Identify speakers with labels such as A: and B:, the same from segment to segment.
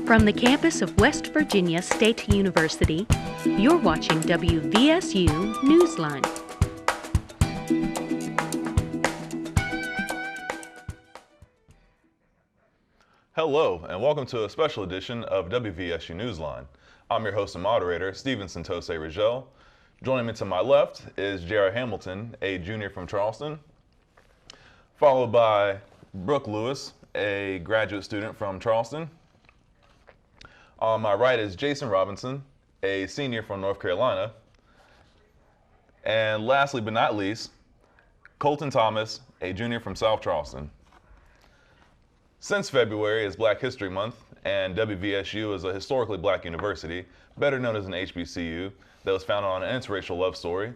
A: From the campus of West Virginia State University, you're watching WVSU Newsline.
B: Hello, and welcome to a special edition of WVSU Newsline. I'm your host and moderator, Steven Santose Rigel. Joining me to my left is J.R. Hamilton, a junior from Charleston, followed by Brooke Lewis, a graduate student from Charleston. On my right is Jason Robinson, a senior from North Carolina. And lastly but not least, Colton Thomas, a junior from South Charleston. Since February is Black History Month, and WVSU is a historically black university, better known as an HBCU, that was founded on an interracial love story,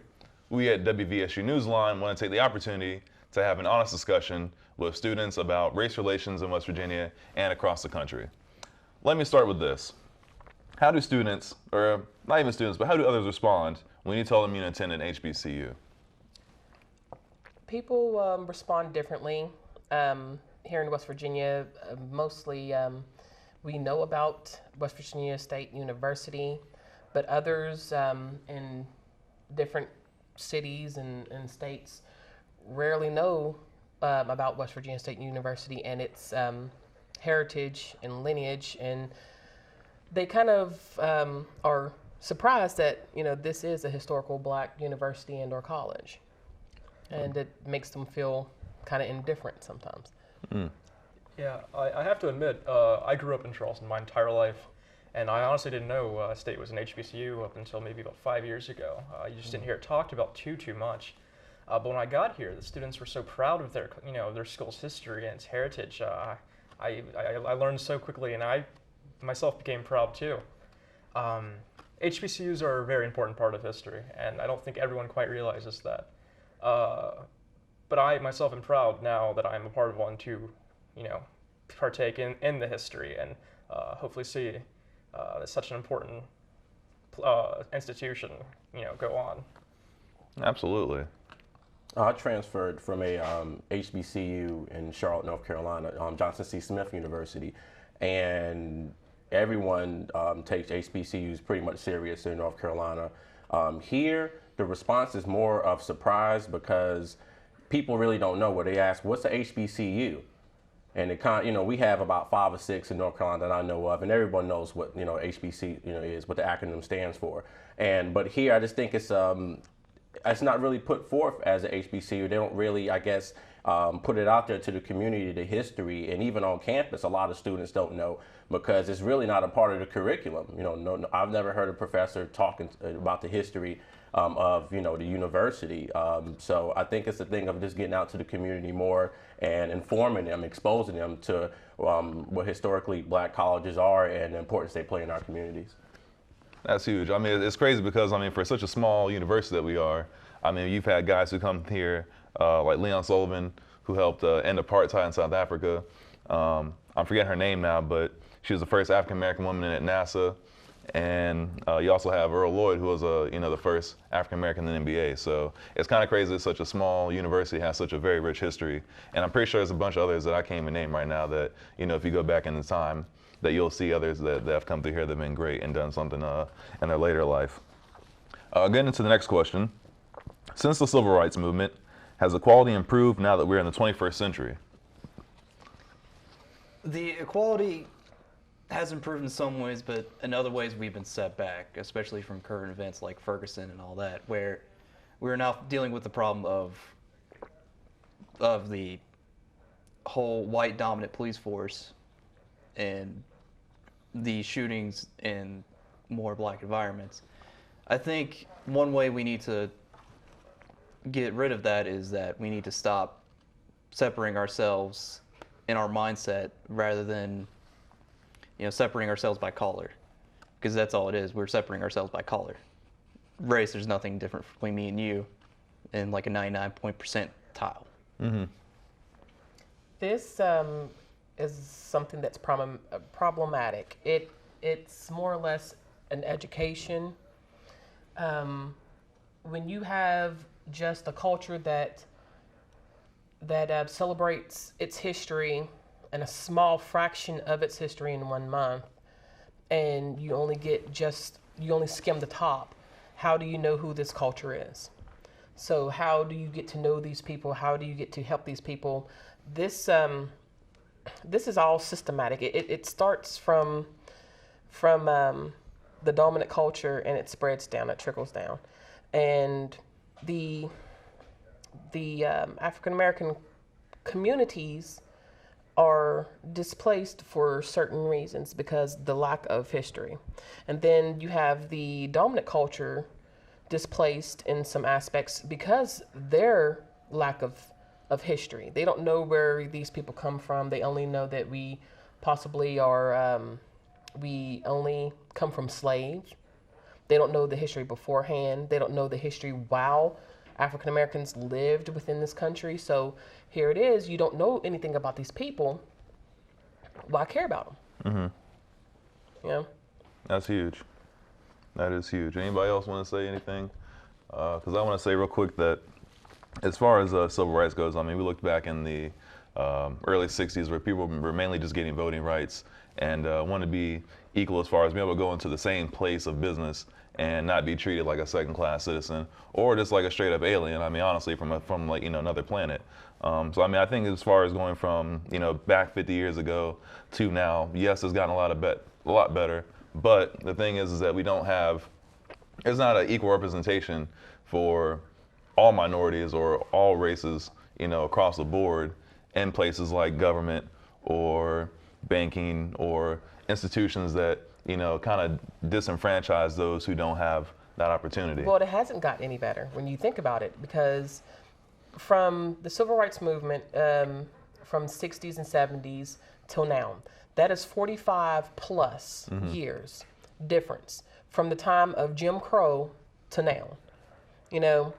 B: we at WVSU Newsline want to take the opportunity to have an honest discussion with students about race relations in West Virginia and across the country. Let me start with this. How do students, or not even students, but how do others respond when you tell them you attend an HBCU?
C: People respond differently. Here in West Virginia, mostly we know about West Virginia State University, but others in different cities and states rarely know about West Virginia State University and its heritage and lineage, and they kind of are surprised that this is a historical black university and or college, and it makes them feel kind of indifferent sometimes.
B: Mm.
D: Yeah, I have to admit, I grew up in Charleston my entire life, and I honestly didn't know State was an HBCU up until maybe about 5 years ago. You just didn't hear it talked about too much. But when I got here, the students were so proud of their school's history and its heritage. I learned so quickly, and I myself became proud too. HBCUs are a very important part of history, and I don't think everyone quite realizes that. But I myself am proud now that I'm a part of one to, partake in the history and hopefully see such an important institution, go on.
B: Absolutely.
E: I transferred from a HBCU in Charlotte, North Carolina, Johnson C. Smith University, and everyone takes HBCUs pretty much serious in North Carolina. Here, the response is more of surprise because people really don't know. Where they ask, "What's a HBCU?" And it we have about 5 or 6 in North Carolina that I know of, and everyone knows what HBC is, what the acronym stands for. But here, I just think it's not really put forth as a HBCU. They don't really, I guess, put it out there to the community, the history, and even on campus, a lot of students don't know because it's really not a part of the curriculum. No, I've never heard a professor talking about the history of the university. So I think it's a thing of just getting out to the community more and informing them, exposing them to what historically black colleges are and the importance they play in our communities.
B: That's huge. I mean, it's crazy because, for such a small university that we are, you've had guys who come here, like Leon Sullivan, who helped end apartheid in South Africa. I'm forgetting her name now, but she was the first African-American woman at NASA. And you also have Earl Lloyd, who was the first African-American in the NBA. So it's kind of crazy that such a small university has such a very rich history. And I'm pretty sure there's a bunch of others that I can't even name right now that, if you go back in the time, that you'll see others that have come through here that have been great and done something in their later life. Getting into the next question. Since the Civil Rights Movement, has equality improved now that we're in the 21st century?
F: The equality has improved in some ways, but in other ways we've been set back, especially from current events like Ferguson and all that, where we're now dealing with the problem of the whole white dominant police force and the shootings in more black environments. I think one way we need to get rid of that is that we need to stop separating ourselves in our mindset rather than separating ourselves by color, because that's all it is. We're separating ourselves by color. Race, there's nothing different between me and you in like a 99% percentile.
B: Mm-hmm.
C: This is something that's problematic. It's more or less an education. When you have just a culture that celebrates its history and a small fraction of its history in 1 month, and you only skim the top, how do you know who this culture is? So how do you get to know these people? How do you get to help these people? This is all systematic. It starts from the dominant culture, and it spreads down, it trickles down. And the African American communities are displaced for certain reasons because the lack of history. And then you have the dominant culture displaced in some aspects because their lack of history. They don't know where these people come from. They only know that we possibly are, we only come from slaves. They don't know the history beforehand. They don't know the history while African Americans lived within this country. So here it is, you don't know anything about these people. Why care about them? You know?
B: That's huge. That is huge. Anybody else want to say anything? Because I want to say real quick that as far as civil rights goes, I mean, we looked back in the early 60s where people were mainly just getting voting rights and wanted to be equal as far as being able to go into the same place of business and not be treated like a second-class citizen or just like a straight-up alien. I mean, honestly, from like, you know, another planet. So I mean, I think as far as going from, you know, back 50 years ago to now, yes, it's gotten a lot better. But the thing is that we don't have, there's not an equal representation for all minorities or all races, you know, across the board in places like government or banking or institutions that, you know, kind of disenfranchise those who don't have that opportunity.
C: Well, it hasn't got any better when you think about it, because from the civil rights movement from 60s and 70s till now, that is 45 plus years difference from the time of Jim Crow to now. You know,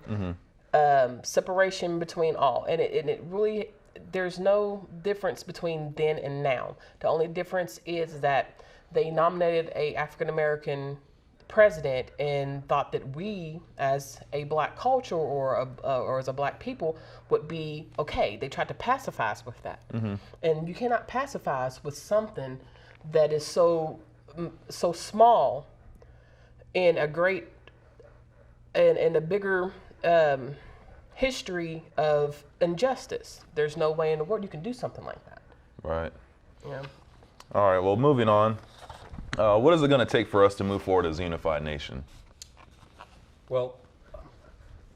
C: separation between all, and it really, there's no difference between then and now. The only difference is that they nominated a African American president and thought that we, as a black culture or as a black people, would be okay. They tried to pacify us with that, and you cannot pacify us with something that is so small in a great and a bigger history of injustice. There's no way in the world you can do something like that.
B: Right.
C: Yeah.
B: All right, well, moving on. What is it going to take for us to move forward as a unified nation?
D: Well,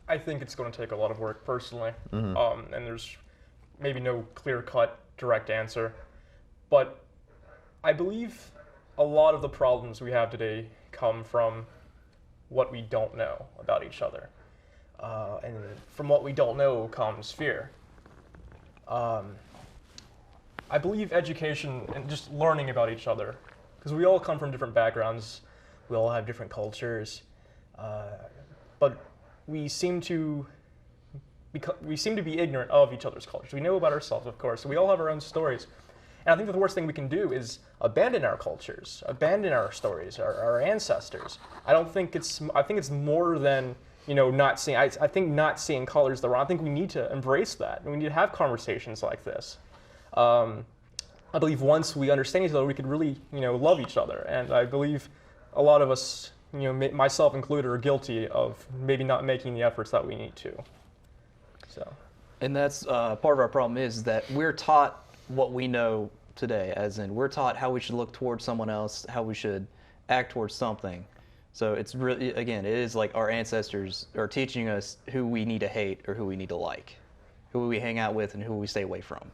D: I think it's going to take a lot of work personally, and there's maybe no clear-cut, direct answer, but I believe a lot of the problems we have today come from what we don't know about each other. And from what we don't know comes fear. I believe education and just learning about each other, because we all come from different backgrounds, we all have different cultures, but we seem to be ignorant of each other's cultures. We know about ourselves, of course, so we all have our own stories. And I think that the worst thing we can do is abandon our cultures, abandon our stories, our ancestors. I think it's more than, you know, not seeing. I think not seeing color is the wrong. I think we need to embrace that. We need to have conversations like this. I believe once we understand each other, we could really, you know, love each other. And I believe a lot of us, you know, myself included, are guilty of maybe not making the efforts that we need to. So.
F: And that's part of our problem is that we're taught what we know today, as in we're taught how we should look towards someone else, how we should act towards something. So it's really, again, it is like our ancestors are teaching us who we need to hate or who we need to like, who we hang out with and who we stay away from.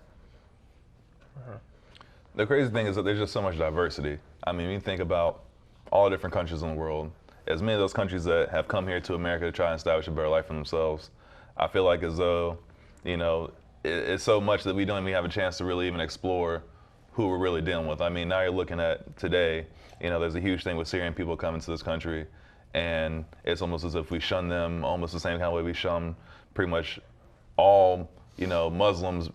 B: The crazy thing is that there's just so much diversity. I mean, when you think about all the different countries in the world, as many of those countries that have come here to America to try and establish a better life for themselves, I feel like as though, you know, it's so much that we don't even have a chance to really even explore who we're really dealing with. I mean, now you're looking at today, you know, there's a huge thing with Syrian people coming to this country, and it's almost as if we shun them almost the same kind of way we shun pretty much all, you know, Muslims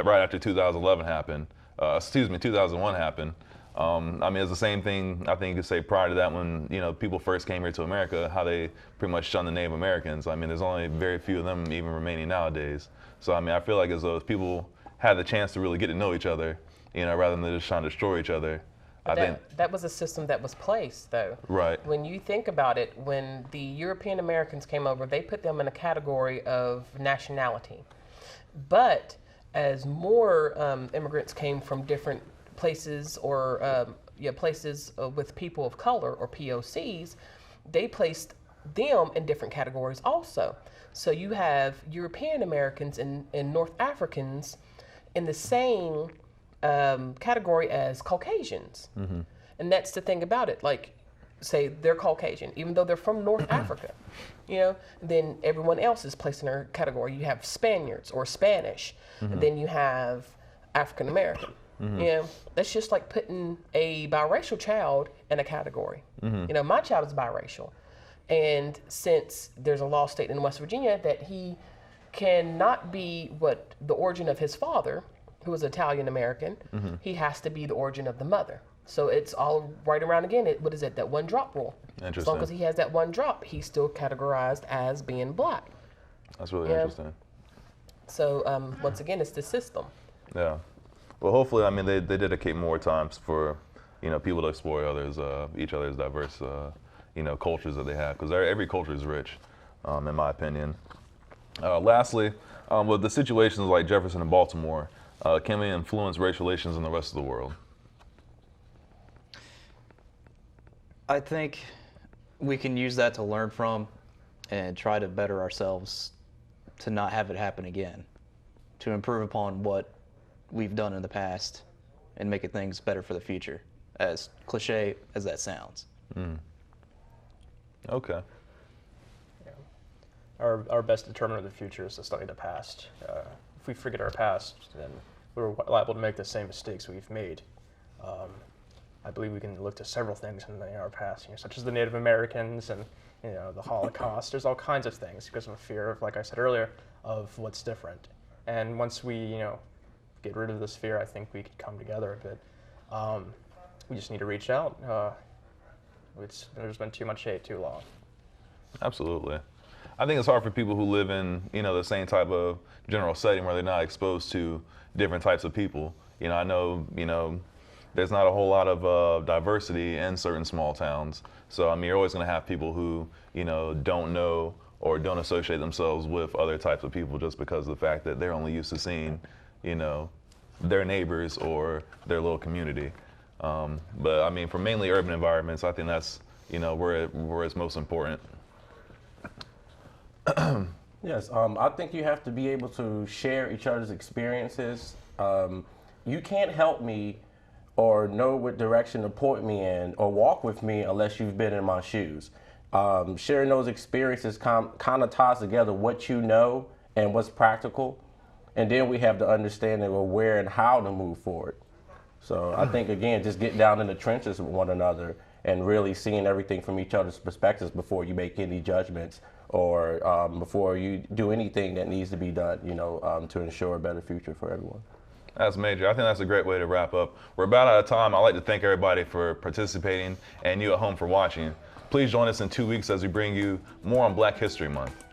B: right after 2011 happened. 2001 happened. I mean, it's the same thing, I think you could say prior to that when, you know, people first came here to America, how they pretty much shunned the Native Americans. I mean, there's only very few of them even remaining nowadays. So, I mean, I feel like as though if people had the chance to really get to know each other, you know, rather than just trying to destroy each other, I think
C: That was a system that was placed, though.
B: right.
C: When you think about it, when the European Americans came over, they put them in a category of nationality. But as more immigrants came from different places or places with people of color or POCs, they placed them in different categories also. So you have European Americans and North Africans in the same category as Caucasians. And that's the thing about it. Like, say they're Caucasian, even though they're from North Africa, then everyone else is placed in their category. You have Spaniards or Spanish, and then you have African American. That's just like putting a biracial child in a category. My child is biracial. And since there's a law stated in West Virginia that he cannot be what the origin of his father, who is Italian American, he has to be the origin of the mother. So it's all right around again. What is it? That one drop rule. As long as he has that one drop, he's still categorized as being black.
B: That's really interesting.
C: So once again, it's the system.
B: Yeah. Well, hopefully, I mean, they dedicate more times for, people to explore each other's diverse, cultures that they have, because every culture is rich, in my opinion. Lastly, with the situations like Jefferson and Baltimore, can we influence race relations in the rest of the world?
F: I think we can use that to learn from and try to better ourselves to not have it happen again, to improve upon what we've done in the past and making things better for the future, as cliche as that sounds.
B: Okay.
D: Yeah. Our best determinant of the future is to study the past. If we forget our past, then we're liable to make the same mistakes we've made. I believe we can look to several things in our past, such as the Native Americans and the Holocaust. There's all kinds of things because of a fear of, like I said earlier, of what's different. And once we get rid of this fear, I think we could come together a bit. We just need to reach out. There's been too much hate too long.
B: Absolutely. I think it's hard for people who live in, the same type of general setting where they're not exposed to different types of people. I know, there's not a whole lot of diversity in certain small towns. So, I mean, you're always going to have people who, don't know or don't associate themselves with other types of people just because of the fact that they're only used to seeing, their neighbors or their little community. But I mean, for mainly urban environments, I think that's, where it's most important.
E: Yes, I think you have to be able to share each other's experiences. You can't help me or know what direction to point me in or walk with me unless you've been in my shoes. Sharing those experiences kind of ties together what you know and what's practical. And then we have the understanding of where and how to move forward. So I think, again, just get down in the trenches with one another and really seeing everything from each other's perspectives before you make any judgments or before you do anything that needs to be done, to ensure a better future for everyone.
B: That's major. I think that's a great way to wrap up. We're about out of time. I'd like to thank everybody for participating and you at home for watching. Please join us in 2 weeks as we bring you more on Black History Month.